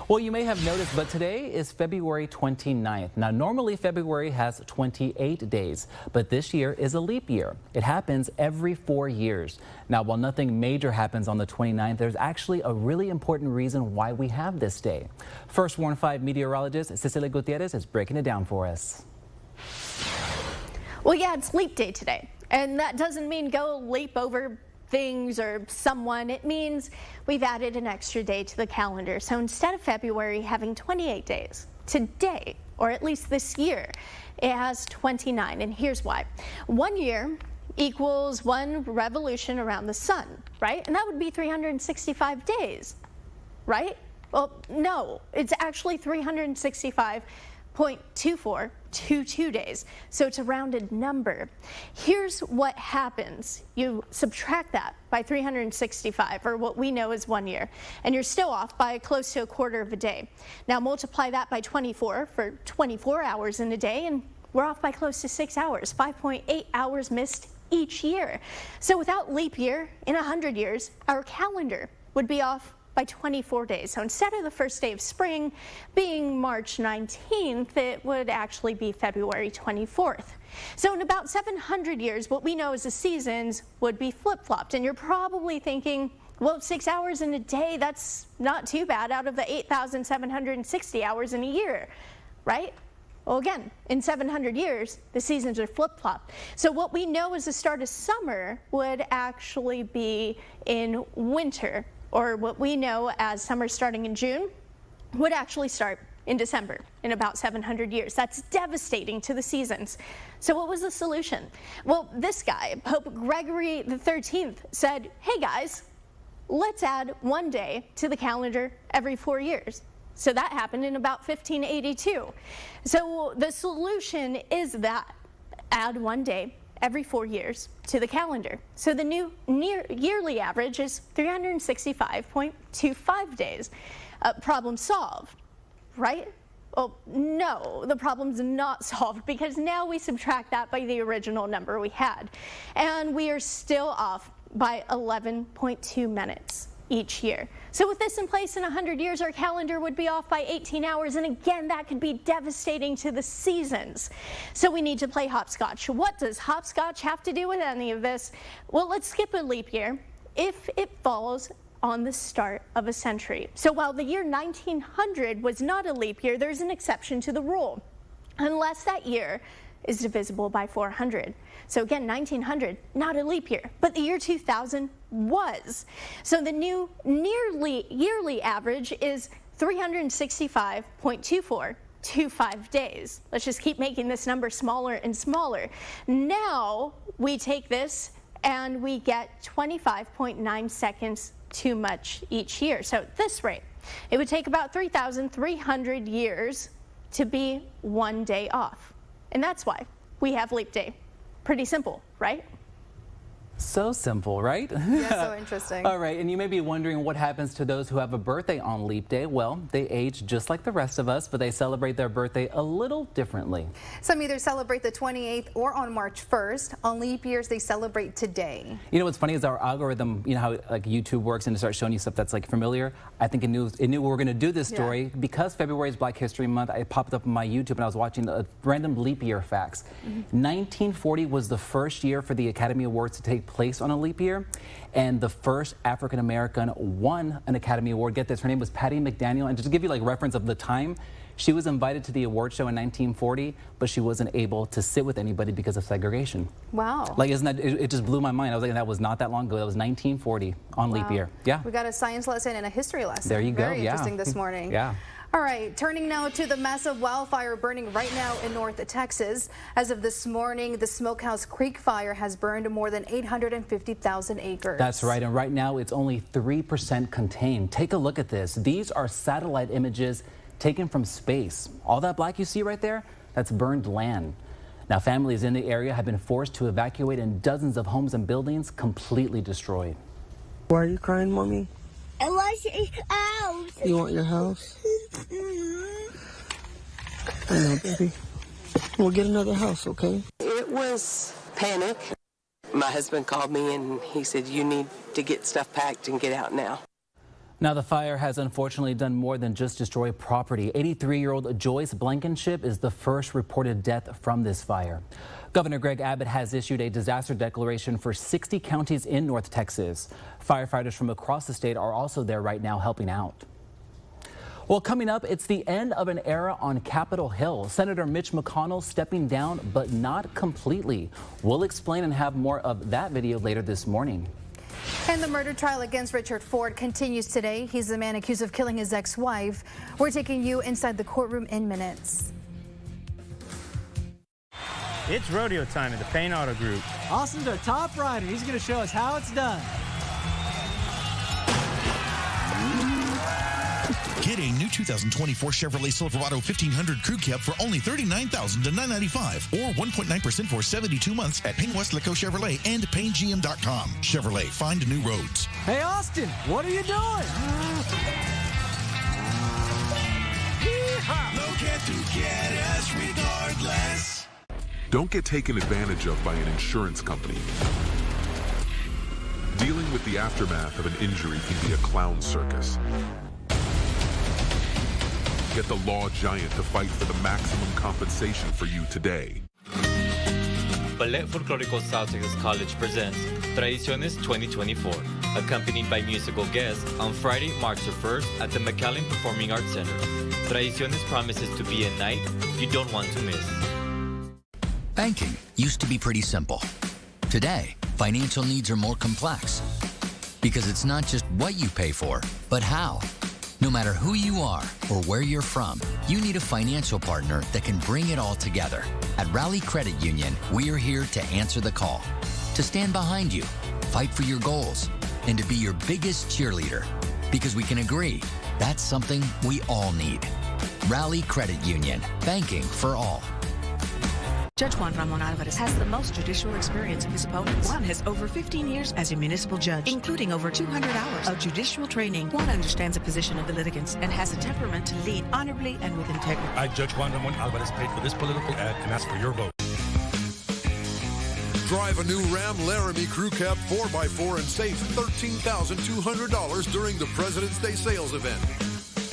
Well, you may have noticed, but today is February 29th. Now, normally February has 28 days, but this year is a leap year. It happens every 4 years. Now, while nothing major happens on the 29th, there's actually a really important reason why we have this day. First Warn 5 meteorologist Cecilia Gutierrez is breaking it down for us. Well, yeah, it's leap day today, and that doesn't mean go leap over things or someone. It means we've added an extra day to the calendar. So instead of February having 28 days, today, or at least this year, it has 29. And here's why. 1 year equals 1 revolution around the sun, right? And that would be 365 days, right? Well, no, it's actually 365.2422 days. So it's a rounded number. Here's what happens. You subtract that by 365, or what we know as 1 year, and you're still off by close to a quarter of a day. Now multiply that by 24 for 24 hours in a day, and we're off by close to 6 hours, 5.8 hours missed each year. So without leap year, in 100 years, our calendar would be off by 24 days. So instead of the first day of spring being March 19th, it would actually be February 24th. So in about 700 years, what we know as the seasons would be flip-flopped. And you're probably thinking, well, 6 hours in a day, that's not too bad out of the 8,760 hours in a year, right? Well, again, in 700 years, the seasons are flip-flopped. So what we know as the start of summer would actually be in winter, or what we know as summer starting in June would actually start in December in about 700 years. That's devastating to the seasons. So what was the solution? Well, this guy, Pope Gregory XIII, said, hey guys, let's add 1 day to the calendar every 4 years. So that happened in about 1582. So the solution is that add 1 day every 4 years to the calendar. So the new yearly average is 365.25 days. Problem solved, right? Well, no, the problem's not solved, because now we subtract that by the original number we had, and we are still off by 11.2 minutes each year. So with this in place, in 100 years, our calendar would be off by 18 hours. And again, that could be devastating to the seasons. So we need to play hopscotch. What does hopscotch have to do with any of this? Well, let's skip a leap year if it falls on the start of a century. So while the year 1900 was not a leap year, there's an exception to the rule, unless that year is divisible by 400. So again, 1900, not a leap year, but the year 2000 was. So the new yearly average is 365.2425 days. Let's just keep making this number smaller and smaller. Now we take this and we get 25.9 seconds too much each year. So at this rate, it would take about 3,300 years to be 1 day off. And that's why we have leap day. Pretty simple, right? So simple, right? Yeah, so interesting. All right, and you may be wondering what happens to those who have a birthday on leap day. Well, they age just like the rest of us, but they celebrate their birthday a little differently. Some either celebrate the 28th or on March 1st. On leap years, they celebrate today. You know what's funny is our algorithm, you know how like YouTube works and it starts showing you stuff that's like familiar. I think it knew we were going to do this story because February is Black History Month. It popped up on my YouTube and I was watching random leap year facts. 1940 was the first year for the Academy Awards to take place on a leap year, and the first African American won an Academy Award. Get this, her name was Patty McDaniel, and just to give you like reference of the time, she was invited to the award show in 1940, but she wasn't able to sit with anybody because of segregation. Wow. Like, isn't that, it just blew my mind. I was like, that was not that long ago. That was 1940 on leap year. Yeah. We got a science lesson and a history lesson. There you go. Very interesting this morning. Yeah. All right, turning now to the massive wildfire burning right now in North Texas. As of this morning, the Smokehouse Creek fire has burned more than 850,000 acres. That's right, and right now it's only 3% contained. Take a look at this. These are satellite images taken from space. All that black you see right there, that's burned land. Now, families in the area have been forced to evacuate and dozens of homes and buildings completely destroyed. Why are you crying, Mommy? I want your house. You want your house? I know, baby. We'll get another house, okay? It was panic. My husband called me and he said, you need to get stuff packed and get out now. Now, the fire has unfortunately done more than just destroy property. 83-year-old Joyce Blankenship is the first reported death from this fire. Governor Greg Abbott has issued a disaster declaration for 60 counties in North Texas. Firefighters from across the state are also there right now helping out. Well, coming up, it's the end of an era on Capitol Hill. Senator Mitch McConnell stepping down, but not completely. We'll explain and have more of that video later this morning. And the murder trial against Richard Ford continues today. He's the man accused of killing his ex-wife. We're taking you inside the courtroom in minutes. It's rodeo time at the Payne Auto Group. Austin's our top rider. He's going to show us how it's done. Get a new 2024 Chevrolet Silverado 1500 Crew Cab for only $39,995 or 1.9% for 72 months at Payne Westlaco Chevrolet and PayneGM.com. Chevrolet, find new roads. Hey, Austin, what are you doing? Look at to get us regardless. Don't get taken advantage of by an insurance company. Dealing with the aftermath of an injury can be a clown circus. Get the law giant to fight for the maximum compensation for you today. Ballet Folklorico South Texas College presents Tradiciones 2024, accompanied by musical guests on Friday, March 1st at the McAllen Performing Arts Center. Tradiciones promises to be a night you don't want to miss. Banking used to be pretty simple. Today, financial needs are more complex because it's not just what you pay for, but how. No matter who you are or where you're from, you need a financial partner that can bring it all together. At Rally Credit Union, we are here to answer the call, to stand behind you, fight for your goals, and to be your biggest cheerleader. Because we can agree, that's something we all need. Rally Credit Union, banking for all. Judge Juan Ramon Alvarez has the most judicial experience of his opponents. Juan has over 15 years as a municipal judge, including over 200 hours of judicial training. Juan understands the position of the litigants and has a temperament to lead honorably and with integrity. I, Judge Juan Ramon Alvarez, paid for this political ad and ask for your vote. Drive a new Ram Laramie Crew Cab 4x4 and save $13,200 during the President's Day sales event.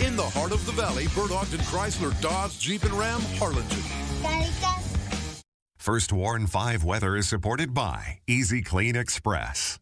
In the heart of the valley, Bert Ogden Chrysler, Dodge, Jeep, and Ram, Harlingen. First Warn 5 weather is supported by Easy Clean Express.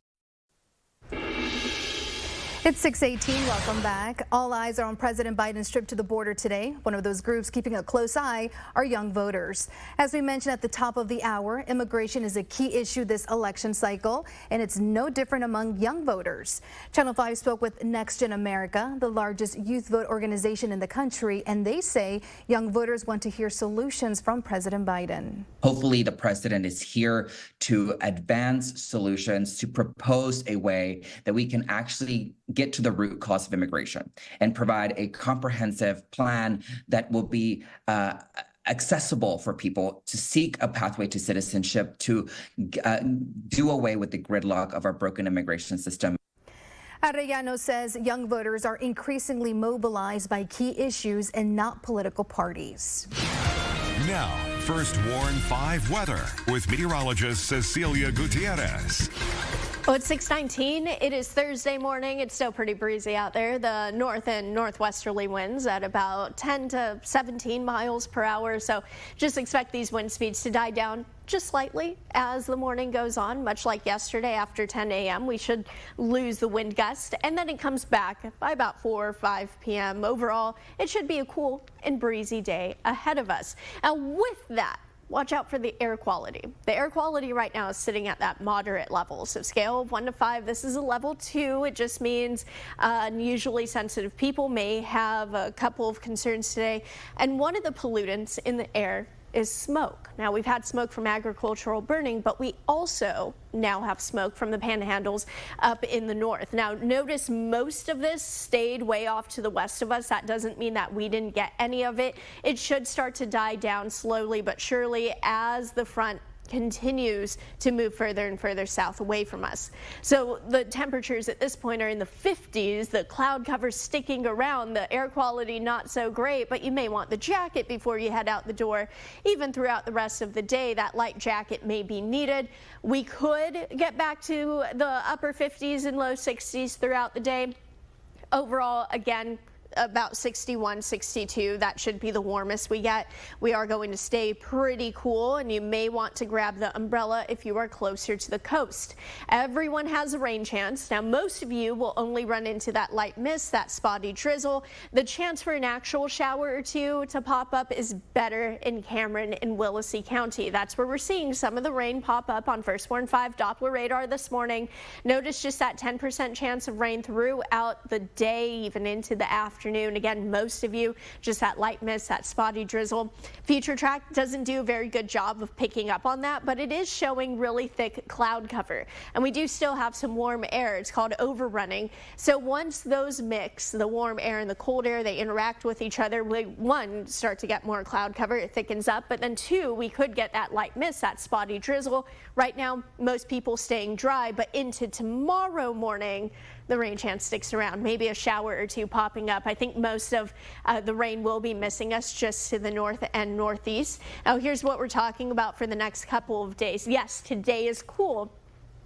It's 6:18. Welcome back. All eyes are on President Biden's trip to the border today. One of those groups keeping a close eye are young voters. As we mentioned at the top of the hour, immigration is a key issue this election cycle, and it's no different among young voters. Channel 5 spoke with Next Gen America, the largest youth vote organization in the country, and they say young voters want to hear solutions from President Biden. Hopefully, the president is here to advance solutions, to propose a way that we can actually get to the root cause of immigration and provide a comprehensive plan that will be accessible for people to seek a pathway to citizenship, to do away with the gridlock of our broken immigration system. Arellano says young voters are increasingly mobilized by key issues and not political parties. Now, First Warn 5 weather with meteorologist Cecilia Gutierrez. Well, it's 6:19. It is Thursday morning. It's still pretty breezy out there. The north and northwesterly winds at about 10 to 17 miles per hour. So just expect these wind speeds to die down just slightly as the morning goes on. Much like yesterday after 10 a.m., we should lose the wind gust, and then it comes back by about 4 or 5 p.m. Overall, it should be a cool and breezy day ahead of us. Now, with that, watch out for the air quality. The air quality right now is sitting at that moderate level. So scale of 1 to 5, this is a level 2. It just means unusually sensitive people may have a couple of concerns today. And one of the pollutants in the air is smoke. Now, we've had smoke from agricultural burning, but we also now have smoke from the panhandles up in the north. Now, notice most of this stayed way off to the west of us. That doesn't mean that we didn't get any of it. It should start to die down slowly but surely as the front continues to move further and further south away from us. So the temperatures at this point are in the 50s, the cloud cover sticking around, the air quality not so great, but you may want the jacket before you head out the door. Even throughout the rest of the day, that light jacket may be needed. We could get back to the upper 50s and low 60s throughout the day. overall, again, about 61, 62. That should be the warmest we get. We are going to stay pretty cool, and you may want to grab the umbrella if you are closer to the coast. Everyone has a rain chance. Now, most of you will only run into that light mist, that spotty drizzle. The chance for an actual shower or two to pop up is better in Cameron and Willacy County. That's where we're seeing some of the rain pop up on First Warn 5 Doppler radar this morning. Notice just that 10% chance of rain throughout the day, even into the afternoon. Again, most of you, just that light mist, that spotty drizzle. Future Track doesn't do a very good job of picking up on that, but it is showing really thick cloud cover. And we do still have some warm air. It's called overrunning. So once those mix, the warm air and the cold air, they interact with each other, we, one, start to get more cloud cover, it thickens up, but then two, we could get that light mist, that spotty drizzle. Right now, most people staying dry, but into tomorrow morning, the rain chance sticks around, maybe a shower or two popping up. I think most of the rain will be missing us just to the north and northeast. Now, here's what we're talking about for the next couple of days. Yes, today is cool.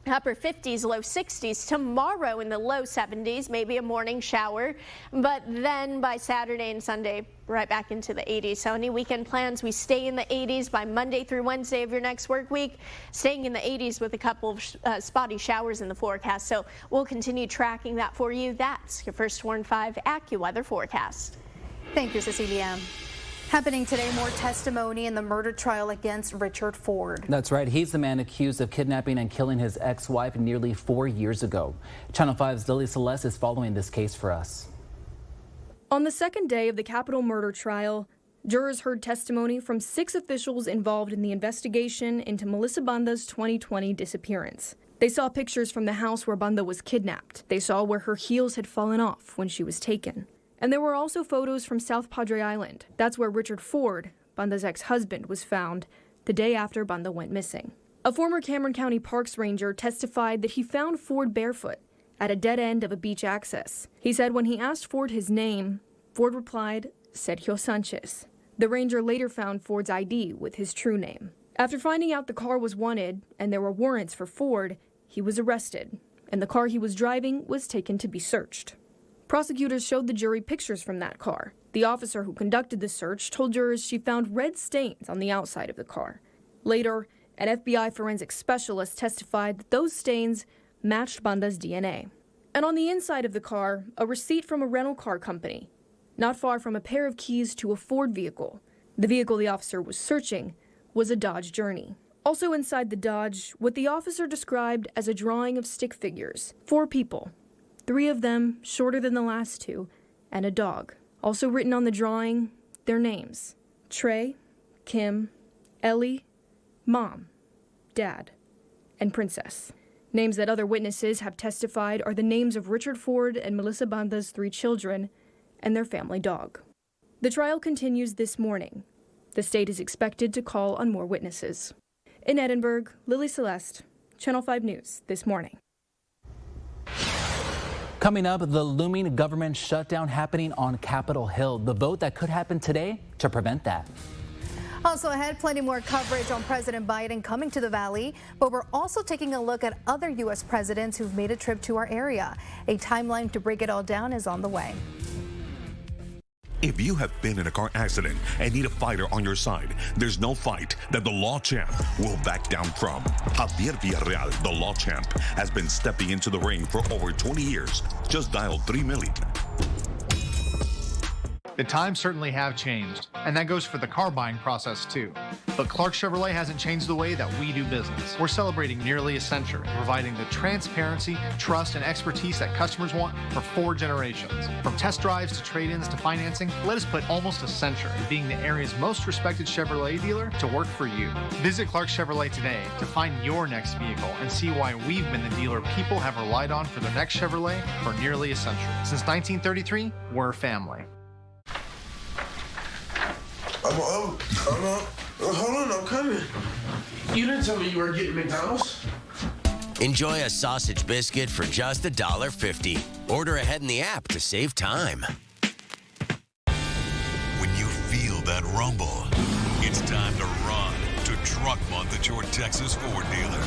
Upper 50s, low 60s. Tomorrow in the low 70s, maybe a morning shower. But then by Saturday and Sunday, right back into the 80s. So any weekend plans, we stay in the 80s by Monday through Wednesday of your next work week, staying in the 80s with a couple of spotty showers in the forecast. So we'll continue tracking that for you. That's your First Warn 5 AccuWeather forecast. Thank you, Cecilia. Happening today, more testimony in the murder trial against Richard Ford. That's right. He's the man accused of kidnapping and killing his ex-wife nearly 4 years ago. Channel 5's Lily Celeste is following this case for us. On the second day of the Capitol murder trial, jurors heard testimony from 6 officials involved in the investigation into Melissa Banda's 2020 disappearance. They saw pictures from the house where Banda was kidnapped. They saw where her heels had fallen off when she was taken. And there were also photos from South Padre Island. That's where Richard Ford, Banda's ex-husband, was found the day after Banda went missing. A former Cameron County Parks Ranger testified that he found Ford barefoot at a dead end of a beach access. He said when he asked Ford his name, Ford replied, Sergio Sanchez. The ranger later found Ford's ID with his true name. After finding out the car was wanted and there were warrants for Ford, he was arrested, and the car he was driving was taken to be searched. Prosecutors showed the jury pictures from that car. The officer who conducted the search told jurors she found red stains on the outside of the car. Later, an FBI forensic specialist testified that those stains matched Banda's DNA. And on the inside of the car, a receipt from a rental car company, not far from a pair of keys to a Ford vehicle. The vehicle the officer was searching was a Dodge Journey. Also inside the Dodge, what the officer described as a drawing of stick figures, 4 people. 3 of them shorter than the last 2, and a dog. Also written on the drawing, their names: Trey, Kim, Ellie, Mom, Dad, and Princess. Names that other witnesses have testified are the names of Richard Ford and Melissa Banda's 3 children and their family dog. The trial continues this morning. The state is expected to call on more witnesses. In Edinburgh, Lily Celeste, Channel 5 News this morning. Coming up, the looming government shutdown happening on Capitol Hill. The vote that could happen today to prevent that. Also ahead, plenty more coverage on President Biden coming to the Valley, but we're also taking a look at other U.S. presidents who've made a trip to our area. A timeline to break it all down is on the way. If you have been in a car accident and need a fighter on your side, there's no fight that the Law Champ will back down from. Javier Villarreal, the Law Champ, has been stepping into the ring for over 20 years. Just dial 3 million. The times certainly have changed, and that goes for the car buying process too. But Clark Chevrolet hasn't changed the way that we do business. We're celebrating nearly a century, providing the transparency, trust, and expertise that customers want for 4 generations. From test drives to trade-ins to financing, let us put almost a century being the area's most respected Chevrolet dealer to work for you. Visit Clark Chevrolet today to find your next vehicle and see why we've been the dealer people have relied on for their next Chevrolet for nearly a century. Since 1933, we're family. Hold on, I'm coming. You didn't tell me you were getting McDonald's. Enjoy a sausage biscuit for just $1.50. Order ahead in the app to save time. When you feel that rumble, it's time to run to Truck Month at your Texas Ford dealer.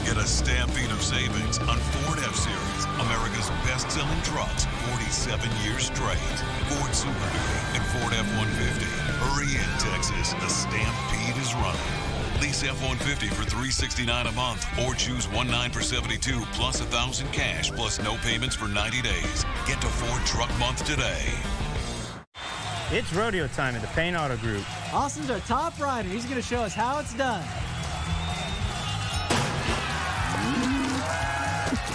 Get a stampede of savings on Ford F-Series, America's best-selling trucks, 47 years straight. Ford Super Duty and Ford F-150. Hurry in, Texas. The stampede is running. Lease F-150 for $369 a month or choose 19 for $72 plus $1,000 cash plus no payments for 90 days. Get to Ford Truck Month today. It's rodeo time at the Payne Auto Group. Austin's our top rider. He's going to show us how it's done.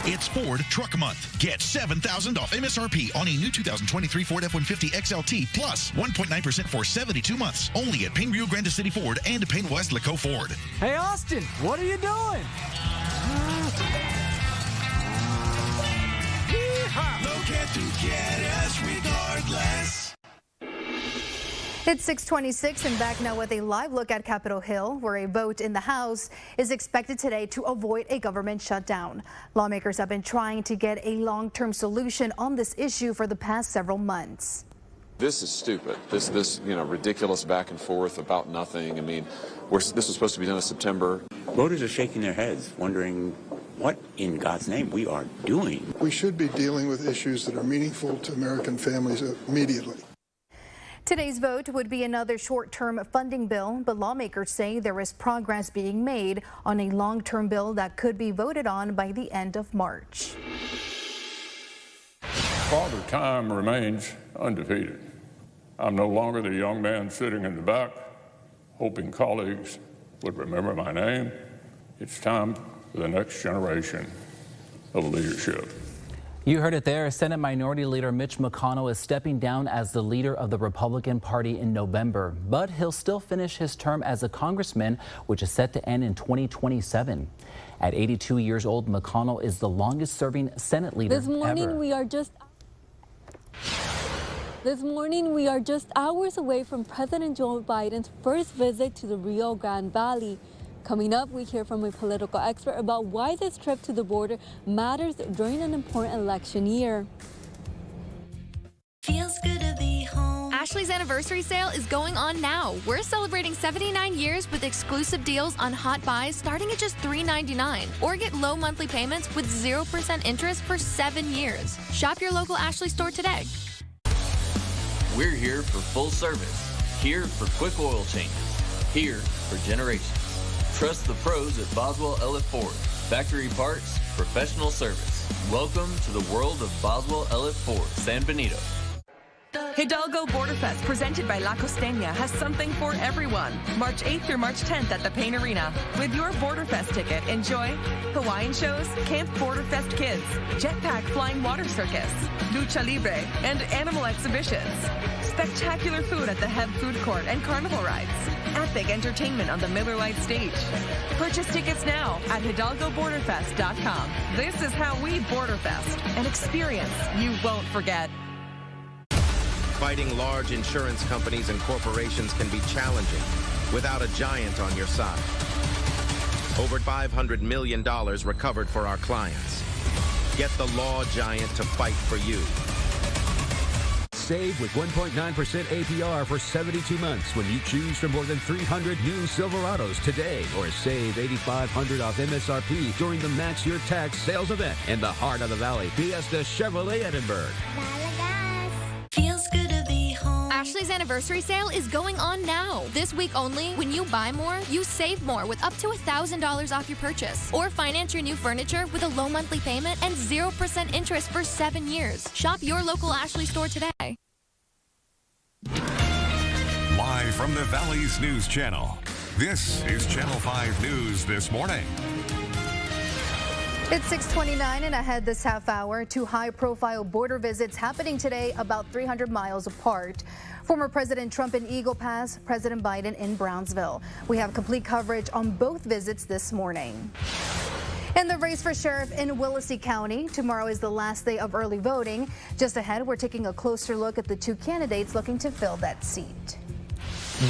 It's Ford Truck Month. Get $7,000 off MSRP on a new 2023 Ford F-150 XLT plus 1.9% for 72 months. Only at Payne Rio Grande City Ford and Payne West Laco Ford. Hey, Austin, what are you doing? They'll get to get us regardless. It's 6:26 and back now with a live look at Capitol Hill, where a vote in the House is expected today to avoid a government shutdown. Lawmakers have been trying to get a long-term solution on this issue for the past several months. This is stupid. This ridiculous back and forth about nothing. I mean, this was supposed to be done in September. Voters are shaking their heads, wondering what in God's name we are doing. We should be dealing with issues that are meaningful to American families immediately. Today's vote would be another short-term funding bill, but lawmakers say there is progress being made on a long-term bill that could be voted on by the end of March. Father Time remains undefeated. I'm no longer the young man sitting in the back, hoping colleagues would remember my name. It's time for the next generation of leadership. You heard it there. Senate Minority Leader Mitch McConnell is stepping down as the leader of the Republican Party in November, but he'll still finish his term as a congressman, which is set to end in 2027. At 82 years old, McConnell is the longest-serving Senate leader This morning ever. we are just hours away from President Joe Biden's first visit to the Rio Grande Valley. Coming up, we hear from a political expert about why this trip to the border matters during an important election year. Feels good to be home. Ashley's anniversary sale is going on now. We're celebrating 79 years with exclusive deals on hot buys starting at just $3.99. Or get low monthly payments with 0% interest for 7 years. Shop your local Ashley store today. We're here for full service, here for quick oil changes, here for generations. Trust the pros at Boswell Elliott Ford. Factory parts, professional service. Welcome to the world of Boswell Elliott Ford, San Benito. Hidalgo Border Fest, presented by La Costeña, has something for everyone. March 8th through March 10th at the Payne Arena. With your Border Fest ticket, enjoy Hawaiian shows, Camp Border Fest Kids, Jetpack Flying Water Circus, Lucha Libre, and animal exhibitions. Spectacular food at the Heb Food Court and carnival rides. Epic entertainment on the Miller Lite stage. Purchase tickets now at HidalgoBorderFest.com. This is how we Border Fest, an experience you won't forget. Fighting large insurance companies and corporations can be challenging without a giant on your side. Over $500 million recovered for our clients. Get the law giant to fight for you. Save with 1.9% APR for 72 months when you choose from more than 300 new Silverados today, or save $8,500 off MSRP during the Max Your Tax sales event in the heart of the valley, Fiesta Chevrolet Edinburgh. Feels good to be home. Ashley's anniversary sale is going on now. This week only, when you buy more, you save more with up to $1,000 off your purchase. Or finance your new furniture with a low monthly payment and 0% interest for 7 years. Shop your local Ashley store today. Live from the Valley's News Channel, this is Channel 5 News This Morning. It's 6:29 and ahead this half hour. 2 high-profile border visits happening today about 300 miles apart. Former President Trump in Eagle Pass, President Biden in Brownsville. We have complete coverage on both visits this morning. In the race for sheriff in Willacy County, tomorrow is the last day of early voting. Just ahead, we're taking a closer look at the 2 candidates looking to fill that seat.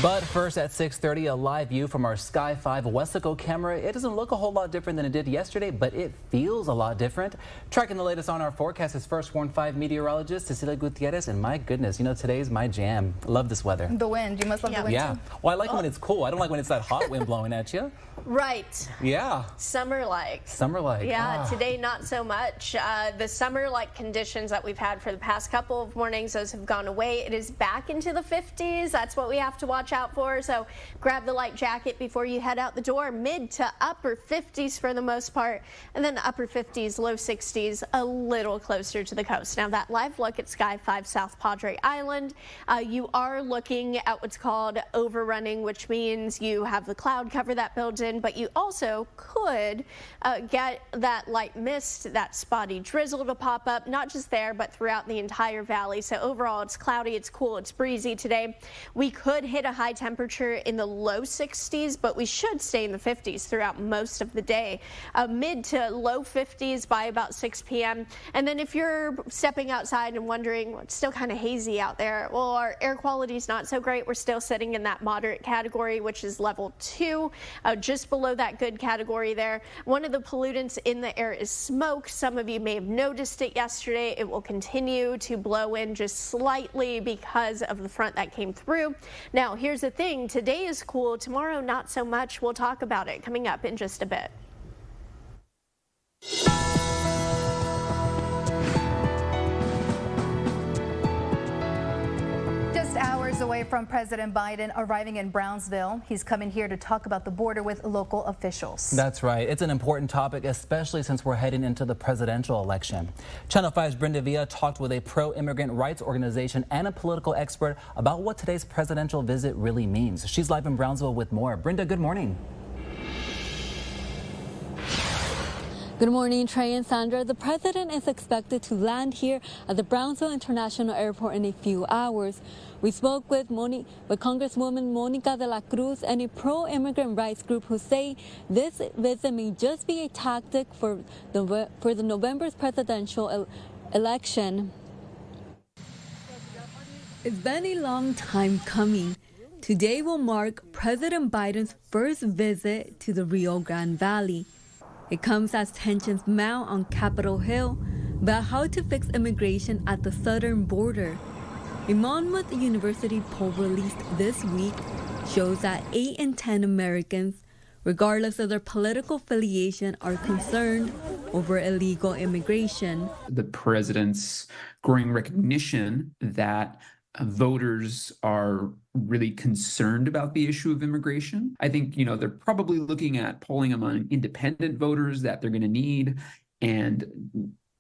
But first at 6:30, a live view from our Sky 5 Weslaco camera. It doesn't look a whole lot different than it did yesterday, but it feels a lot different. Tracking the latest on our forecast is First Warn 5 meteorologist Cecilia Gutierrez, and my goodness, you know, today's my jam. Love this weather. The wind. You must love the wind Yeah. too. Well, I like it when it's cool. I don't like when it's that hot wind blowing at you. Right. Yeah. Summer-like. Summer-like. Yeah, today not so much. The summer-like conditions that we've had for the past couple of mornings, those have gone away. It is back into the 50s. That's what we have to watch out for. So grab the light jacket before you head out the door. Mid to upper 50s for the most part. And then upper 50s, low 60s, a little closer to the coast. Now that live look at Sky 5 South Padre Island, you are looking at what's called overrunning, which means you have the cloud cover that builds in, but you also could get that light mist, that spotty drizzle to pop up, not just there, but throughout the entire valley. So overall, it's cloudy, it's cool, it's breezy today. We could hit a high temperature in the low 60s, but we should stay in the 50s throughout most of the day. Mid to low 50s by about 6 p.m. And then if you're stepping outside and wondering, well, it's still kind of hazy out there, well, our air quality is not so great. We're still sitting in that moderate category, which is level 2, just below that good category there. One of the pollutants in the air is smoke. Some of you may have noticed it yesterday. It will continue to blow in just slightly because of the front that came through. Now, here's the thing. Today is cool. Tomorrow, not so much. We'll talk about it coming up in just a bit. Hours away from President Biden arriving in Brownsville. He's coming here to talk about the border with local officials. That's right. It's an important topic, especially since we're heading into the presidential election. Channel 5's Brenda Villa talked with a pro-immigrant rights organization and a political expert about what today's presidential visit really means. She's live in Brownsville with more. Brenda, good morning. Good morning, Trey and Sandra. The president is expected to land here at the Brownsville International Airport in a few hours. We spoke with Congresswoman Monica de la Cruz and a pro-immigrant rights group who say this visit may just be a tactic for the November's presidential election. It's been a long time coming. Today will mark President Biden's first visit to the Rio Grande Valley. It comes as tensions mount on Capitol Hill about how to fix immigration at the southern border. A Monmouth University poll released this week shows that 8 in 10 Americans, regardless of their political affiliation, are concerned over illegal immigration. The president's growing recognition that voters are really concerned about the issue of immigration. I think, they're probably looking at polling among independent voters that they're going to need. And,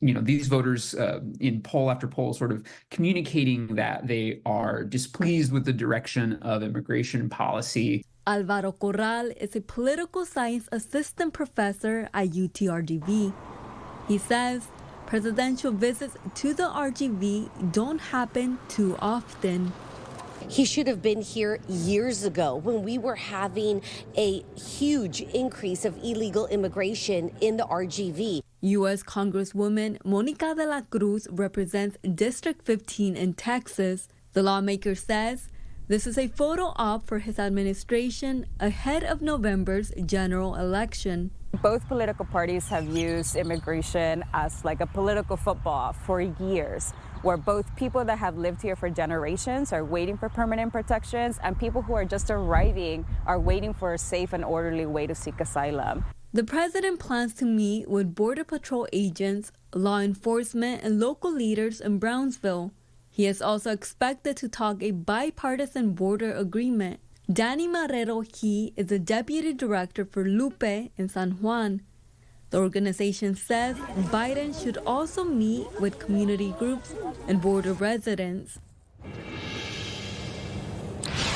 these voters in poll after poll sort of communicating that they are displeased with the direction of immigration policy. Alvaro Corral is a political science assistant professor at UTRGV. He says presidential visits to the RGV don't happen too often. He should have been here years ago when we were having a huge increase of illegal immigration in the RGV. U.S. Congresswoman Monica de la Cruz represents District 15 in Texas. The lawmaker says this is a photo op for his administration ahead of November's general election. Both political parties have used immigration as like a political football for years, where both people that have lived here for generations are waiting for permanent protections and people who are just arriving are waiting for a safe and orderly way to seek asylum. The president plans to meet with Border Patrol agents, law enforcement, and local leaders in Brownsville. He is also expected to talk a bipartisan border agreement. Danny Marrero He is the deputy director for Lupe in San Juan. The organization says Biden should also meet with community groups and border residents.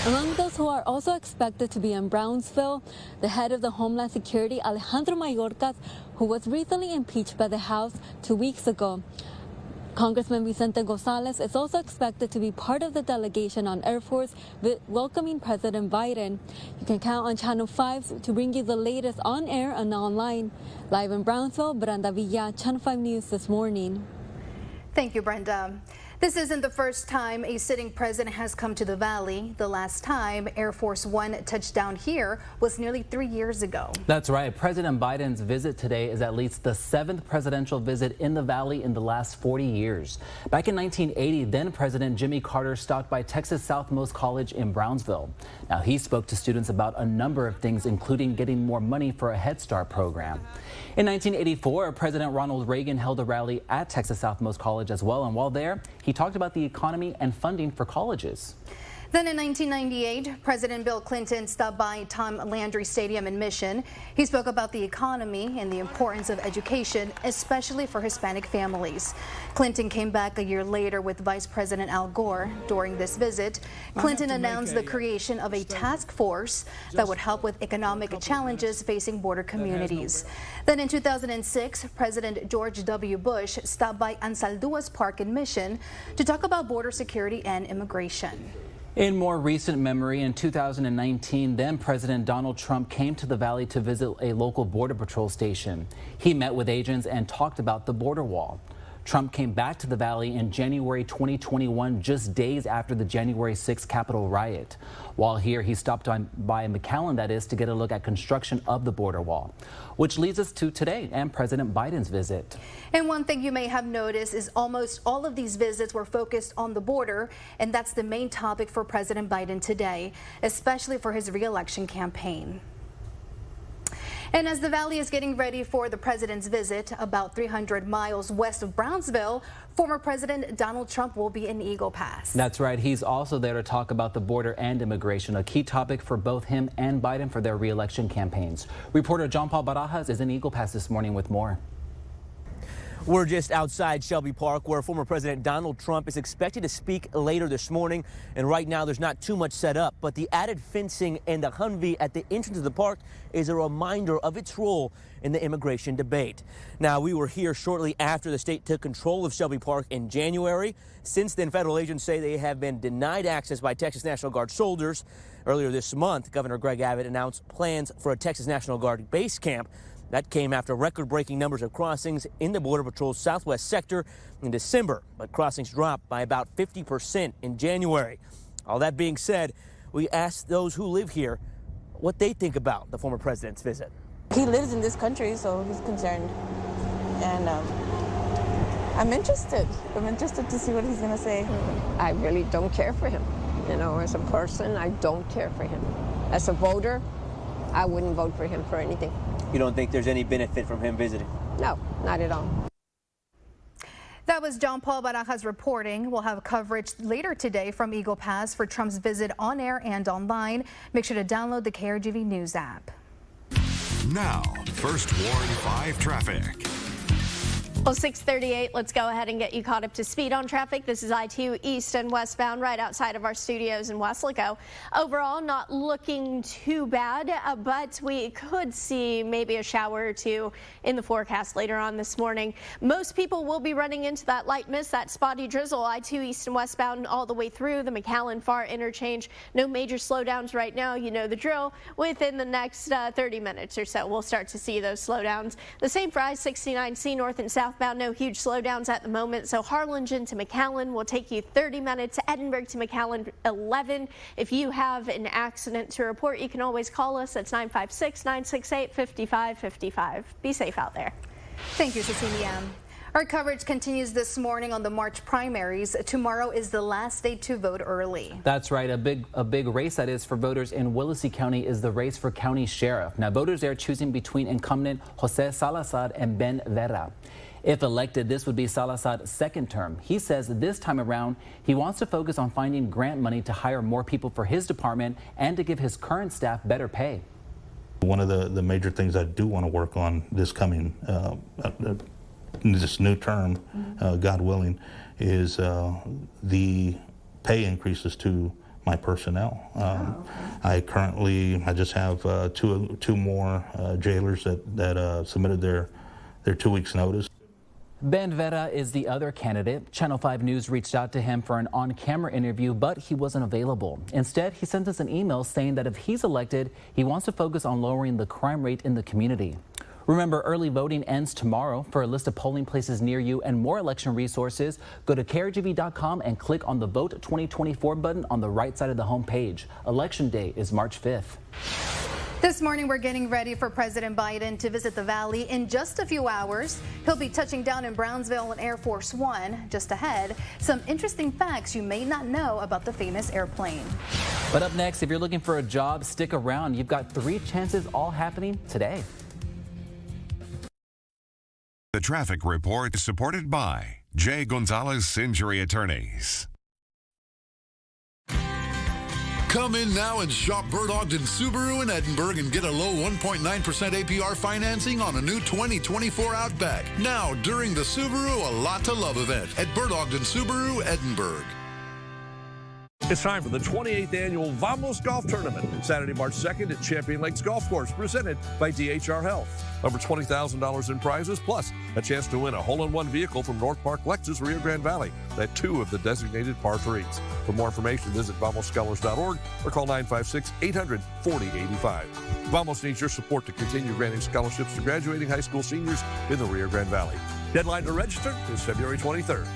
Among those who are also expected to be in Brownsville, the head of the Homeland Security, Alejandro Mayorkas, who was recently impeached by the House 2 weeks ago. Congressman Vicente Gonzalez is also expected to be part of the delegation on Air Force welcoming President Biden. You can count on Channel 5 to bring you the latest on air and online. Live in Brownsville, Brenda Villa, Channel 5 News this morning. Thank you, Brenda. This isn't the first time a sitting president has come to the Valley. The last time Air Force One touched down here was nearly 3 years ago. That's right. President Biden's visit today is at least the 7th presidential visit in the Valley in the last 40 years. Back in 1980, then President Jimmy Carter stopped by Texas Southmost College in Brownsville. Now, he spoke to students about a number of things, including getting more money for a Head Start program. In 1984, President Ronald Reagan held a rally at Texas Southmost College as well, and while there, he talked about the economy and funding for colleges. Then in 1998, President Bill Clinton stopped by Tom Landry Stadium in Mission. He spoke about the economy and the importance of education, especially for Hispanic families. Clinton came back a year later with Vice President Al Gore. During this visit, Clinton announced the creation of a task force that would help with economic challenges facing border communities. Then in 2006, President George W. Bush stopped by Ansalduas Park in Mission to talk about border security and immigration. In more recent memory, in 2019, then President Donald Trump came to the Valley to visit a local Border Patrol station. He met with agents and talked about the border wall. Trump came back to the Valley in January 2021, just days after the January 6th Capitol riot. While here, he stopped by McAllen, that is, to get a look at construction of the border wall, which leads us to today and President Biden's visit. And one thing you may have noticed is almost all of these visits were focused on the border, and that's the main topic for President Biden today, especially for his re-election campaign. And as the Valley is getting ready for the president's visit, about 300 miles west of Brownsville, former President Donald Trump will be in Eagle Pass. That's right. He's also there to talk about the border and immigration, a key topic for both him and Biden for their re-election campaigns. Reporter John Paul Barajas is in Eagle Pass this morning with more. We're just outside Shelby Park, where former President Donald Trump is expected to speak later this morning. And right now, there's not too much set up, but the added fencing and the Humvee at the entrance of the park is a reminder of its role in the immigration debate. Now, we were here shortly after the state took control of Shelby Park in January. Since then, federal agents say they have been denied access by Texas National Guard soldiers. Earlier this month, Governor Greg Abbott announced plans for a Texas National Guard base camp. That came after record-breaking numbers of crossings in the Border Patrol's southwest sector in December, but crossings dropped by about 50% in January. All that being said, we asked those who live here what they think about the former president's visit. He lives in this country, so he's concerned. And I'm interested. I'm interested to see what he's going to say. I really don't care for him. You know, as a person, I don't care for him. As a voter, I wouldn't vote for him for anything. You don't think there's any benefit from him visiting? No, not at all. That was John Paul Barajas reporting. We'll have coverage later today from Eagle Pass for Trump's visit on air and online. Make sure to download the KRGV News app. Now, First Warn 5 traffic. Well, 6:38, let's go ahead and get you caught up to speed on traffic. This is I-2 east and westbound right outside of our studios in Weslaco. Overall, not looking too bad, but we could see maybe a shower or two in the forecast later on this morning. Most people will be running into that light mist, that spotty drizzle, I-2 east and westbound all the way through the McAllen Far interchange. No major slowdowns right now. You know the drill. Within the next 30 minutes or so, we'll start to see those slowdowns. The same for I-69C north and south. No huge slowdowns at the moment. So Harlingen to McAllen will take you 30 minutes. Edinburgh to McAllen 11. If you have an accident to report, you can always call us. It's 956-968-5555. Be safe out there. Thank you, Cecilia. Our coverage continues this morning on the March primaries. Tomorrow is the last day to vote early. That's right. A big race that is for voters in Willacy County is the race for county sheriff. Now, voters are choosing between incumbent Jose Salazar and Ben Vera. If elected, this would be Salazar's second term. He says this time around, he wants to focus on finding grant money to hire more people for his department and to give his current staff better pay. One of the major things I do want to work on this coming, this new term, God willing, is the pay increases to my personnel. I just have two more jailers that submitted their 2 weeks notice. Ben Vera is the other candidate. Channel 5 News reached out to him for an on-camera interview, but he wasn't available. Instead, he sent us an email saying that if he's elected, he wants to focus on lowering the crime rate in the community. Remember, early voting ends tomorrow. For a list of polling places near you and more election resources, go to KRGV.com and click on the Vote 2024 button on the right side of the home page. Election day is March 5th. This morning, we're getting ready for President Biden to visit the Valley in just a few hours. He'll be touching down in Brownsville on Air Force One. Just ahead, some interesting facts you may not know about the famous airplane. But up next, if you're looking for a job, stick around. You've got 3 chances all happening today. The traffic report is supported by J. Gonzalez Injury Attorneys. Come in now and shop Bert Ogden Subaru in Edinburg and get a low 1.9% APR financing on a new 2024 Outback. Now, during the Subaru A Lot to Love event at Bert Ogden Subaru, Edinburg. It's time for the 28th annual Vamos Golf Tournament, Saturday, March 2nd at Champion Lakes Golf Course, presented by DHR Health. Over $20,000 in prizes, plus a chance to win a hole-in-one vehicle from North Park Lexus, Rio Grande Valley, at 2 of the designated par 3s. For more information, visit VamosScholars.org or call 956-800-4085. Vamos needs your support to continue granting scholarships to graduating high school seniors in the Rio Grande Valley. Deadline to register is February 23rd.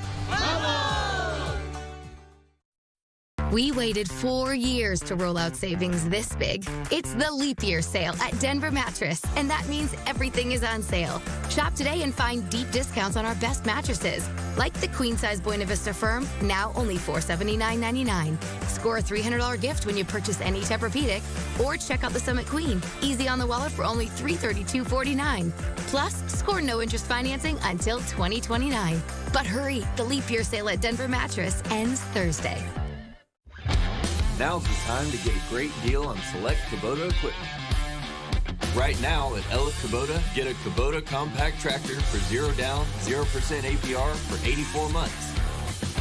We waited 4 years to roll out savings this big. It's the leap year sale at Denver Mattress, and that means everything is on sale. Shop today and find deep discounts on our best mattresses, like the queen-size Buena Vista Firm, now only $479.99. Score a $300 gift when you purchase any Tempur-Pedic, or check out the Summit Queen, easy on the wallet for only $332.49. Plus, score no interest financing until 2029. But hurry, the leap year sale at Denver Mattress ends Thursday. Now's the time to get a great deal on select Kubota equipment. Right now at Ellis Kubota, get a Kubota compact tractor for 0 down, 0% APR for 84 months.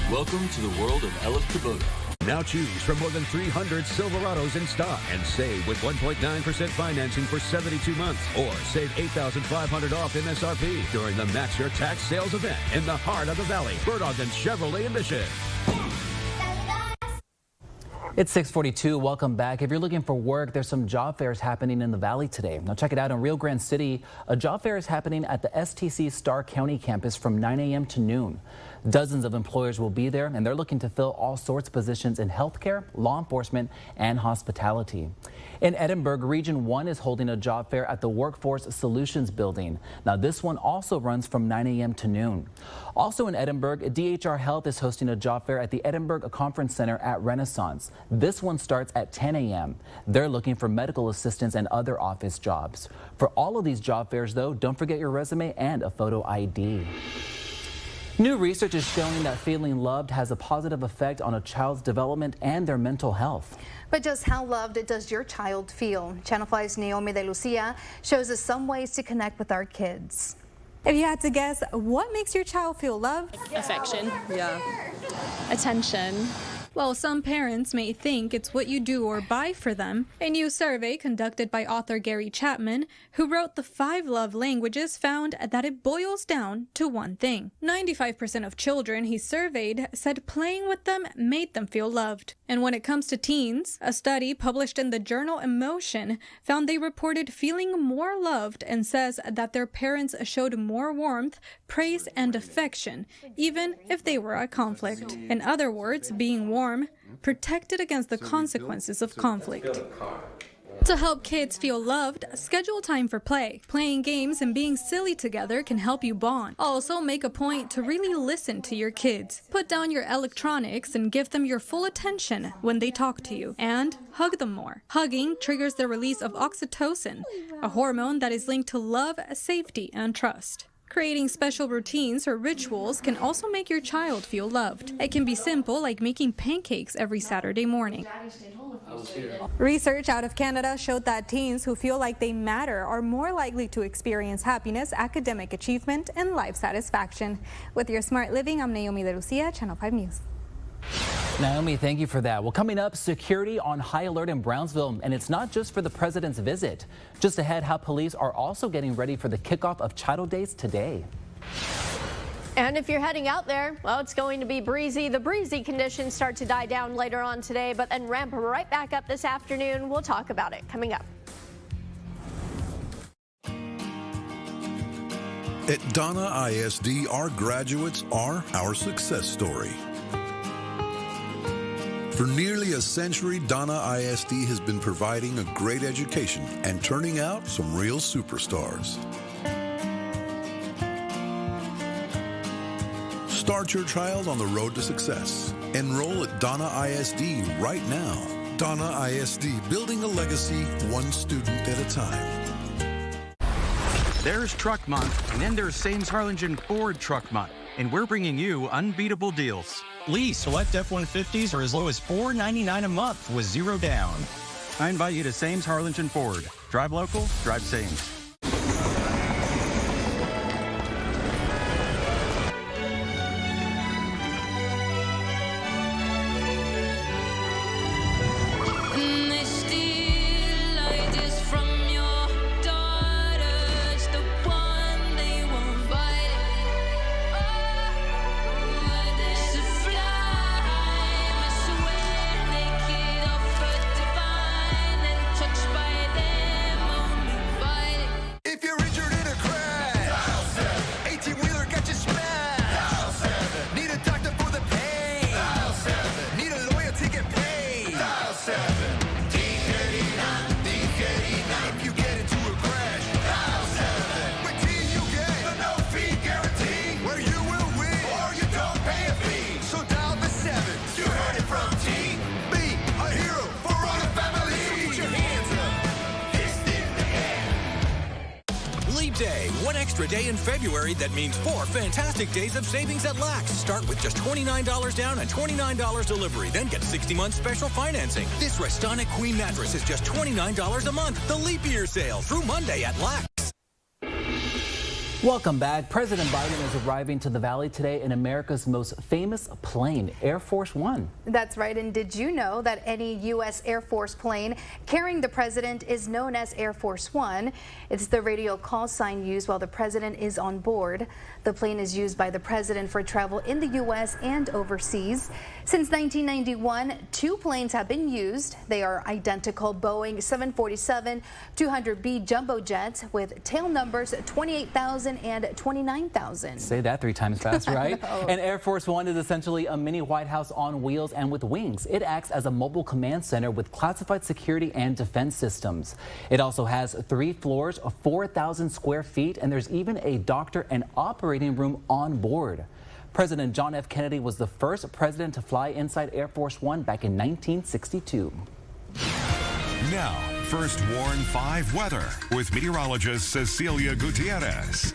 Welcome to the world of Ellis Kubota. Now choose from more than 300 Silverados in stock and save with 1.9% financing for 72 months, or save $8,500 off MSRP during the Max Your Tax sales event in the heart of the Valley. Bert Ogden Chevrolet in Mission. It's 6:42. Welcome back. If you're looking for work, there's some job fairs happening in the Valley today. Now check it out in Rio Grande City. A job fair is happening at the STC Starr County campus from 9 a.m. to noon. Dozens of employers will be there, and they're looking to fill all sorts of positions in healthcare, law enforcement, and hospitality. In Edinburg, Region 1 is holding a job fair at the Workforce Solutions Building. Now, this one also runs from 9 a.m. to noon. Also in Edinburg, DHR Health is hosting a job fair at the Edinburg Conference Center at Renaissance. This one starts at 10 a.m. They're looking for medical assistants and other office jobs. For all of these job fairs, though, don't forget your resume and a photo ID. New research is showing that feeling loved has a positive effect on a child's development and their mental health. But just how loved does your child feel? Channel 5's Naomi De Lucia shows us some ways to connect with our kids. If you had to guess, what makes your child feel loved? Affection. Yeah. Attention. While some parents may think it's what you do or buy for them, a new survey conducted by author Gary Chapman, who wrote The 5 Love Languages, found that it boils down to one thing. 95% of children he surveyed said playing with them made them feel loved. And when it comes to teens, a study published in the journal Emotion found they reported feeling more loved and says that their parents showed more warmth, praise, and affection, even if they were at conflict. In other words, being warm protected against the consequences of conflict. To help kids feel loved, schedule time for play. Playing games and being silly together can help you bond. Also, make a point to really listen to your kids. Put down your electronics and give them your full attention when they talk to you. And hug them more. Hugging triggers the release of oxytocin, a hormone that is linked to love, safety, and trust. Creating special routines or rituals can also make your child feel loved. It can be simple, like making pancakes every Saturday morning. Research out of Canada showed that teens who feel like they matter are more likely to experience happiness, academic achievement, and life satisfaction. With your Smart Living, I'm Naomi De Lucia, Channel 5 News. Naomi, thank you for that. Well, coming up, security on high alert in Brownsville, and it's not just for the president's visit. Just ahead, how police are also getting ready for the kickoff of Child Days today. And if you're heading out there, well, it's going to be breezy. The breezy conditions start to die down later on today, but then ramp right back up this afternoon. We'll talk about it coming up. At Donna ISD, our graduates are our success story. For nearly a century, Donna ISD has been providing a great education and turning out some real superstars. Start your child on the road to success. Enroll at Donna ISD right now. Donna ISD, building a legacy one student at a time. There's Truck Month, and then there's Sames Harlingen Ford Truck Month, and we're bringing you unbeatable deals. Lease select F-150s are as low as $499 a month with zero down. I invite you to Sames Harlingen Ford. Drive local, drive Sames. Day, one extra day in February that means 4 fantastic days of savings at Lax. Start with just $29 down and $29 delivery, then get 60 months special financing. This Restonic Queen mattress is just $29 a month. The leap year sale through Monday at Lax. Welcome back. President Biden is arriving to the Valley today in America's most famous plane, Air Force One. That's right. And did you know that any U.S. Air Force plane carrying the president is known as Air Force One? It's the radio call sign used while the president is on board. The plane is used by the president for travel in the U.S. and overseas. Since 1991, 2 planes have been used. They are identical Boeing 747-200B jumbo jets with tail numbers 28,000 and 29,000. Say that 3 times fast, right? And Air Force One is essentially a mini White House on wheels and with wings. It acts as a mobile command center with classified security and defense systems. It also has 3 floors, 4,000 square feet, and there's even a doctor and operating room on board. President John F. Kennedy was the first president to fly inside Air Force One back in 1962. Now, First Warn 5 weather with meteorologist Cecilia Gutierrez.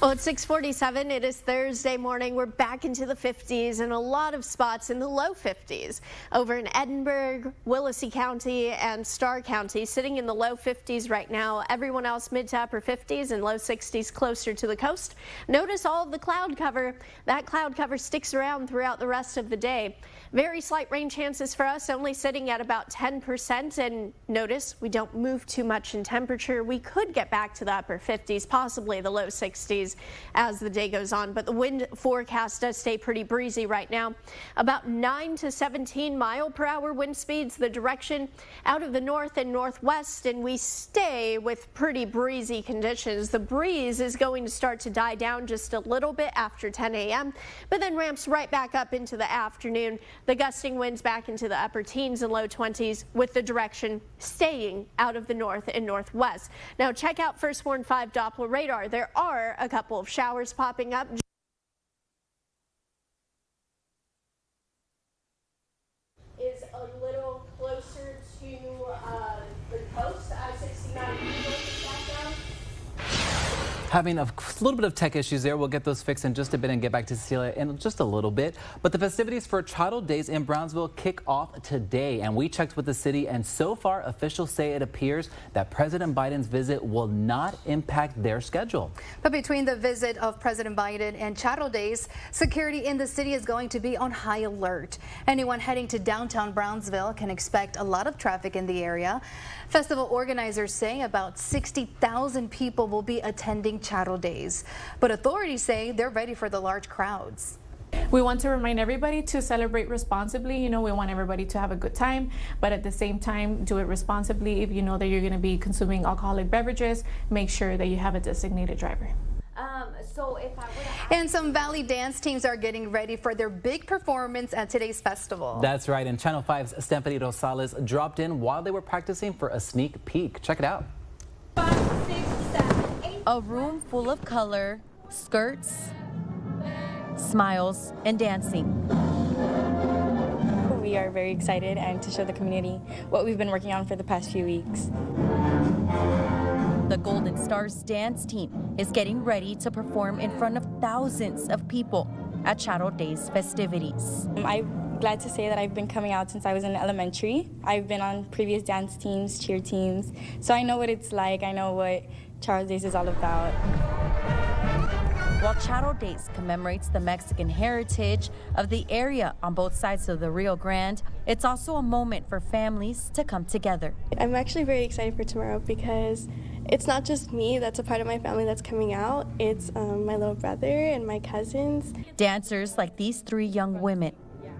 Well, it's 6:47. It is Thursday morning. We're back into the 50s and a lot of spots in the low 50s. Over in Edinburg, Willacy County, and Starr County, sitting in the low 50s right now. Everyone else mid to upper 50s and low 60s closer to the coast. Notice all of the cloud cover. That cloud cover sticks around throughout the rest of the day. Very slight rain chances for us, only sitting at about 10%. And notice we don't move too much in temperature. We could get back to the upper 50s, possibly the low 60s as the day goes on. But the wind forecast does stay pretty breezy right now. About 9 to 17 mile per hour wind speeds, the direction out of the north and northwest. And we stay with pretty breezy conditions. The breeze is going to start to die down just a little bit after 10 a.m., but then ramps right back up into the afternoon. The gusting winds back into the upper teens and low 20s with the direction staying out of the north and northwest. Now check out First Warn 5 Doppler radar. There are a couple of showers popping up. Is a little closer to the coast. I-69 Having a little bit of tech issues there. We'll get those fixed in just a bit and get back to Cecilia in just a little bit. But the festivities for Child Days in Brownsville kick off today. And we checked with the city, and so far officials say it appears that President Biden's visit will not impact their schedule. But between the visit of President Biden and Child Days, security in the city is going to be on high alert. Anyone heading to downtown Brownsville can expect a lot of traffic in the area. Festival organizers say about 60,000 people will be attending Child Days, but authorities say they're ready for the large crowds. We want to remind everybody to celebrate responsibly. You know, we want everybody to have a good time, but at the same time, do it responsibly. If you know that you're going to be consuming alcoholic beverages, make sure that you have a designated driver. And some Valley dance teams are getting ready for their big performance at today's festival. That's right, and Channel 5's Stephanie Rosales dropped in while they were practicing for a sneak peek. Check it out. 5, 6, 7, 8. A room full of color, skirts, smiles, and dancing. We are very excited and to show the community what we've been working on for the past few weeks. The Golden Stars dance team is getting ready to perform in front of thousands of people at Shadow Days festivities. I'm glad to say that I've been coming out since I was in elementary. I've been on previous dance teams, cheer teams, so I know what it's like. I know what Shadow Days is all about. While Shadow Days commemorates the Mexican heritage of the area on both sides of the Rio Grande, it's also a moment for families to come together. I'm actually very excited for tomorrow because it's not just me that's a part of my family that's coming out. It's my little brother and my cousins. Dancers like these 3 young women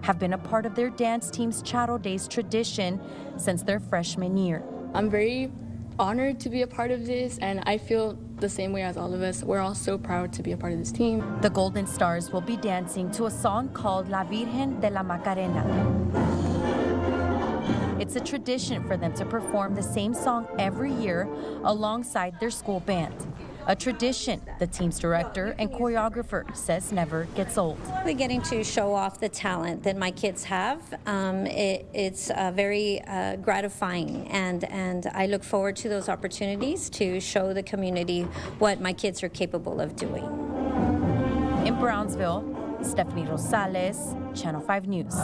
have been a part of their dance team's Shadow Days tradition since their freshman year. I'm very honored to be a part of this, and I feel the same way as all of us. We're all so proud to be a part of this team. The Golden Stars will be dancing to a song called La Virgen de la Macarena. It's a tradition for them to perform the same song every year alongside their school band. A tradition the team's director and choreographer says never gets old. We're getting to show off the talent that my kids have. It's very gratifying, and I look forward to those opportunities to show the community what my kids are capable of doing. In Brownsville, Stephanie Rosales, Channel 5 News.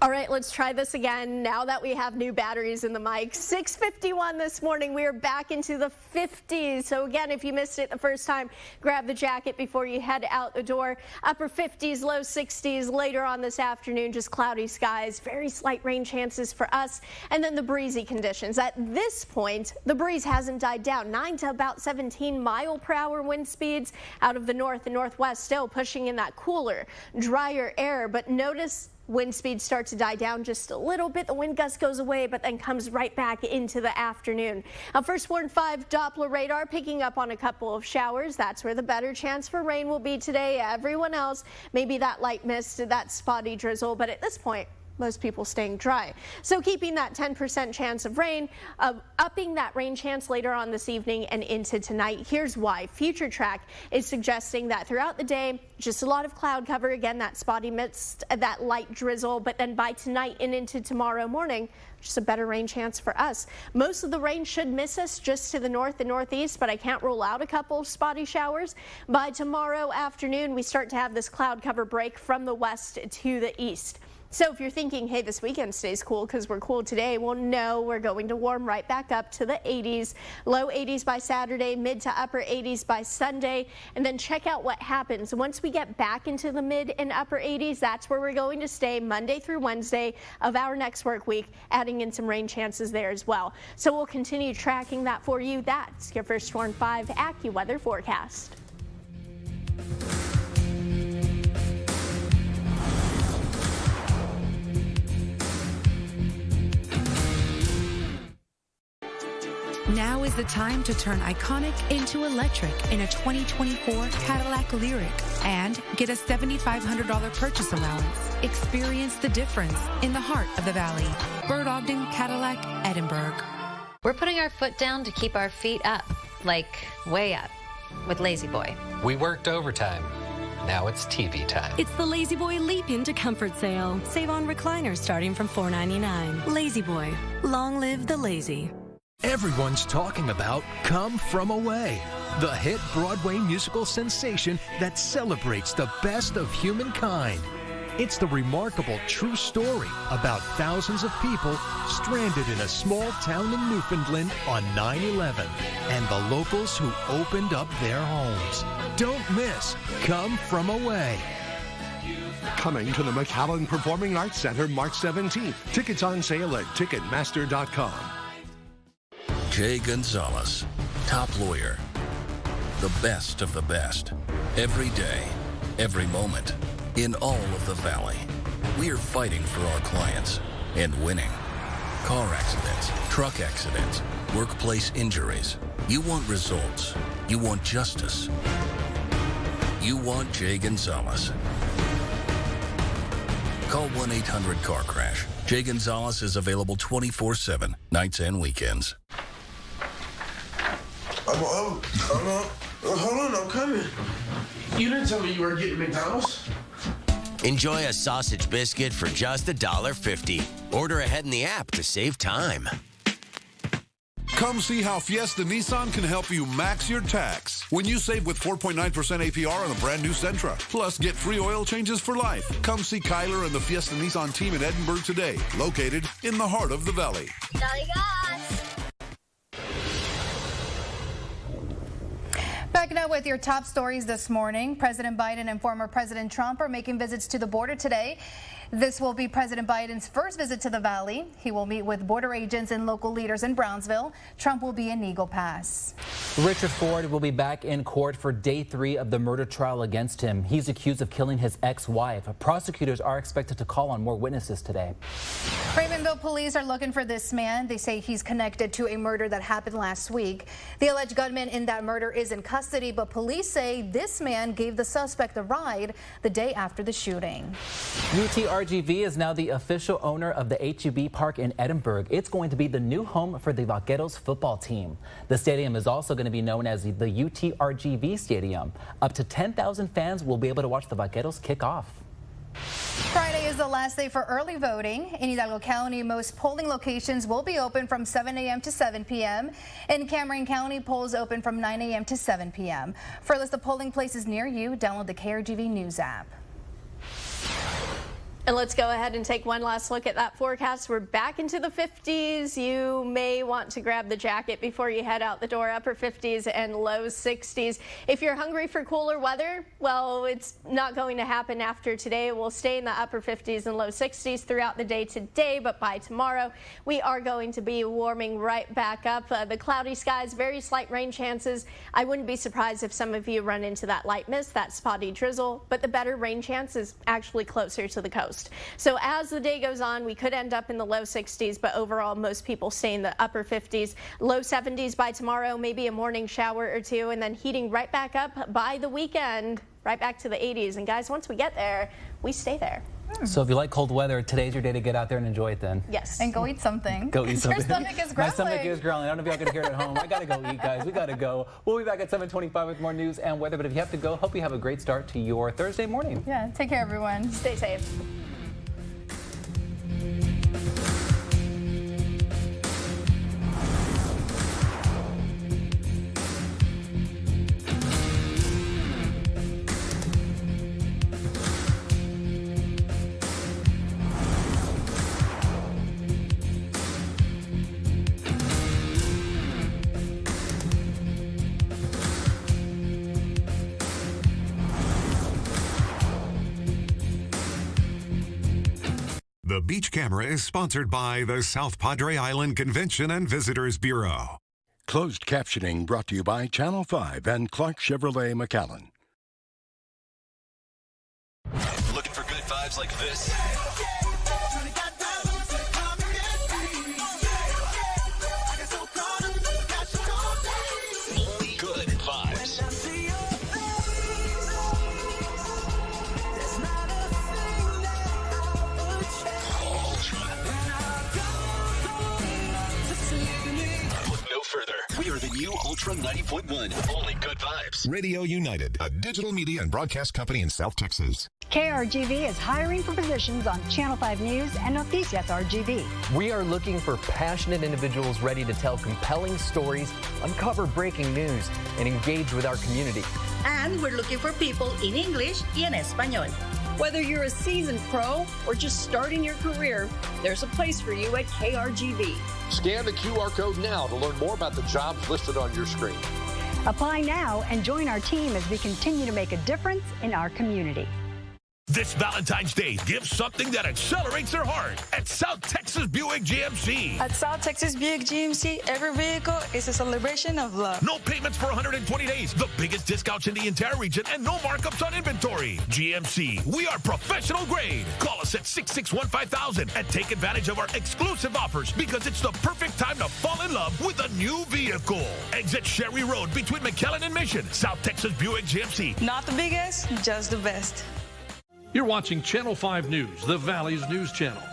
All right, let's try this again now that we have new batteries in the mic. 6:51 this morning. We are back into the 50s. So again, if you missed it the first time, grab the jacket before you head out the door. Upper 50s, low 60s later on this afternoon, just cloudy skies, very slight rain chances for us. And then the breezy conditions. At this point, the breeze hasn't died down. 9 to about 17 mile-per-hour wind speeds out of the north and northwest, still pushing in that cooler, drier air. But notice wind speeds start to die down just a little bit. The wind gust goes away, but then comes right back into the afternoon. Our first Warn 5 Doppler radar picking up on a couple of showers. That's where the better chance for rain will be today. Everyone else, maybe that light mist, that spotty drizzle, but at this point, most people staying dry. So keeping that 10% chance of rain, upping that rain chance later on this evening and into tonight. Here's why. Future Track is suggesting that throughout the day, just a lot of cloud cover. Again, that spotty mist, that light drizzle, but then by tonight and into tomorrow morning, just a better rain chance for us. Most of the rain should miss us just to the north and northeast, but I can't rule out a couple of spotty showers. By tomorrow afternoon, we start to have this cloud cover break from the west to the east. So if you're thinking, hey, this weekend stays cool because we're cool today, well, no, we're going to warm right back up to the 80s, low 80s by Saturday, mid to upper 80s by Sunday. And then check out what happens once we get back into the mid and upper 80s. That's where we're going to stay Monday through Wednesday of our next work week, adding in some rain chances there as well. So we'll continue tracking that for you. That's your first Warn 5 AccuWeather forecast. Now is the time to turn iconic into electric in a 2024 Cadillac Lyriq and get a $7,500 purchase allowance. Experience the difference in the heart of the Valley. Bird Ogden Cadillac, Edinburgh. We're putting our foot down to keep our feet up, like way up, with Lazy Boy. We worked overtime. Now it's TV time. It's the Lazy Boy Leap Into Comfort sale. Save on recliners starting from $4.99. Lazy Boy. Long live the lazy. Everyone's talking about Come From Away, the hit Broadway musical sensation that celebrates the best of humankind. It's the remarkable true story about thousands of people stranded in a small town in Newfoundland on 9/11 and the locals who opened up their homes. Don't miss Come From Away. Coming to the McAllen Performing Arts Center March 17th. Tickets on sale at Ticketmaster.com. Jay Gonzalez, top lawyer. The best of the best. Every day, every moment, in all of the Valley. We are fighting for our clients and winning. car accidents, truck accidents, workplace injuries. You want results. You want justice. You want Jay Gonzalez. Call 1-800-CAR-CRASH. Jay Gonzalez is available 24/7, nights and weekends. Hold on, I'm coming. You didn't tell me you were getting McDonald's. Enjoy a sausage biscuit for just $1.50. Order ahead in the app to save time. Come see how Fiesta Nissan can help you max your tax when you save with 4.9% APR on a brand new Sentra. Plus, get free oil changes for life. Come see Kyler and the Fiesta Nissan team in Edinburg today, located in the heart of the valley. Back now with your top stories this morning. President Biden and former President Trump are making visits to the border today. This will be President Biden's first visit to the Valley. He will meet with border agents and local leaders in Brownsville. Trump will be in Eagle Pass. Richard Ford will be back in court for day 3 of the murder trial against him. He's accused of killing his ex-wife. Prosecutors are expected to call on more witnesses today. Raymondville police are looking for this man. They say he's connected to a murder that happened last week. The alleged gunman in that murder is in custody, but police say this man gave the suspect a ride the day after the shooting. UTRGV is now the official owner of the HEB Park in Edinburg. It's going to be the new home for the Vaqueros football team. The stadium is also going to be known as the UTRGV Stadium. Up to 10,000 fans will be able to watch the Vaqueros kick off. Friday is the last day for early voting. In Hidalgo County, most polling locations will be open from 7 a.m. to 7 p.m. In Cameron County, polls open from 9 a.m. to 7 p.m. For a list of polling places near you, download the KRGV News app. And let's go ahead and take one last look at that forecast. We're back into the 50s. You may want to grab the jacket before you head out the door. Upper 50s and low 60s. If you're hungry for cooler weather, well, it's not going to happen after today. We'll stay in the upper 50s and low 60s throughout the day today, but by tomorrow, we are going to be warming right back up. The cloudy skies, very slight rain chances. I wouldn't be surprised if some of you run into that light mist, that spotty drizzle, but the better rain chance is actually closer to the coast. So as the day goes on, we could end up in the low 60s, but overall, most people stay in the upper 50s, low 70s by tomorrow, maybe a morning shower or two, and then heating right back up by the weekend, right back to the 80s. And guys, once we get there, we stay there. So if you like cold weather, today's your day to get out there and enjoy it then. Yes. And go eat something. Go eat something. Your stomach is growling. My stomach is growling. I don't know if y'all can hear it at home. I got to go eat, guys. We got to go. We'll be back at 7:25 with more news and weather. But if you have to go, hope you have a great start to your Thursday morning. Yeah, take care, everyone. Stay safe. The Beach Camera is sponsored by the South Padre Island Convention and Visitors Bureau. Closed captioning brought to you by Channel 5 and Clark Chevrolet McAllen. Looking for good vibes like this? Only good vibes. Further. We are the new Ultra 90.1. Only good vibes. Radio United, a digital media and broadcast company in South Texas. KRGV is hiring for positions on Channel 5 News and Noticias RGV. We are looking for passionate individuals ready to tell compelling stories, uncover breaking news, and engage with our community. And we're looking for people in English y en español. Whether you're a seasoned pro or just starting your career, there's a place for you at KRGV. Scan the QR code now to learn more about the jobs listed on your screen. Apply now and join our team as we continue to make a difference in our community. This Valentine's Day, give something that accelerates their heart at South Texas Buick GMC. At South Texas Buick GMC, every vehicle is a celebration of love. No payments for 120 days. The biggest discounts in the entire region and no markups on inventory. GMC, we are professional grade. Call us at 661-5000 and take advantage of our exclusive offers because it's the perfect time to fall in love with a new vehicle. Exit Sherry Road between McAllen and Mission. South Texas Buick GMC. Not the biggest, just the best. You're watching Channel 5 News, the Valley's news channel.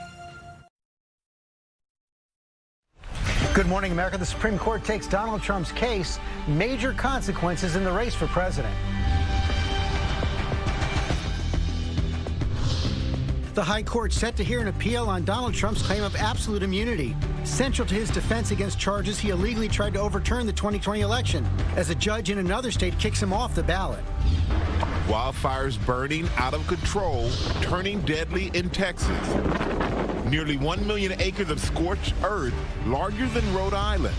Good morning, America. The Supreme Court takes Donald Trump's case. Major consequences in the race for president. The High Court set to hear an appeal on Donald Trump's claim of absolute immunity. Central to his defense against charges he illegally tried to overturn the 2020 election, as a judge in another state kicks him off the ballot. Wildfires burning out of control, turning deadly in Texas. Nearly 1 million acres of scorched earth, larger than Rhode Island.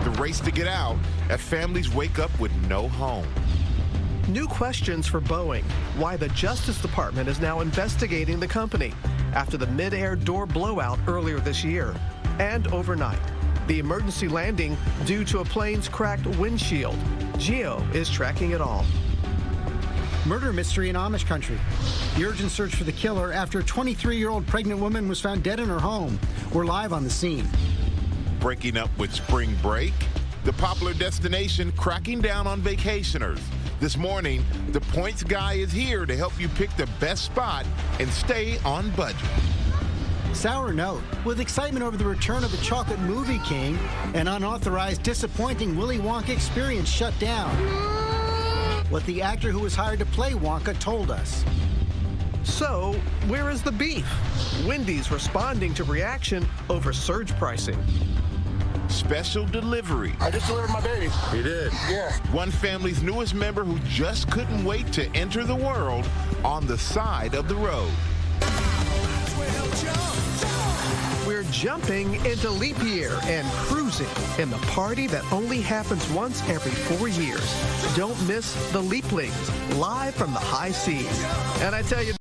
The race to get out as families wake up with no home. New questions for Boeing. Why the Justice Department is now investigating the company after the mid-air door blowout earlier this year. And overnight, the emergency landing due to a plane's cracked windshield. GEO is tracking it all. Murder mystery in Amish country. The urgent search for the killer after a 23-year-old pregnant woman was found dead in her home. We're live on the scene. Breaking up with spring break, the popular destination cracking down on vacationers. This morning, the Points Guy is here to help you pick the best spot and stay on budget. Sour note. With excitement over the return of the Chocolate Movie King, an unauthorized, disappointing Willy Wonka experience shut down. What the actor who was hired to play Wonka told us. So, where is the beef? Wendy's responding to reaction over surge pricing. Special delivery. I just delivered my baby. You did? Yeah. One family's newest member who just couldn't wait to enter the world on the side of the road. We're jumping into leap year and cruising in the party that only happens once every 4 years. Don't miss the Leaplings, live from the high seas. And I tell you,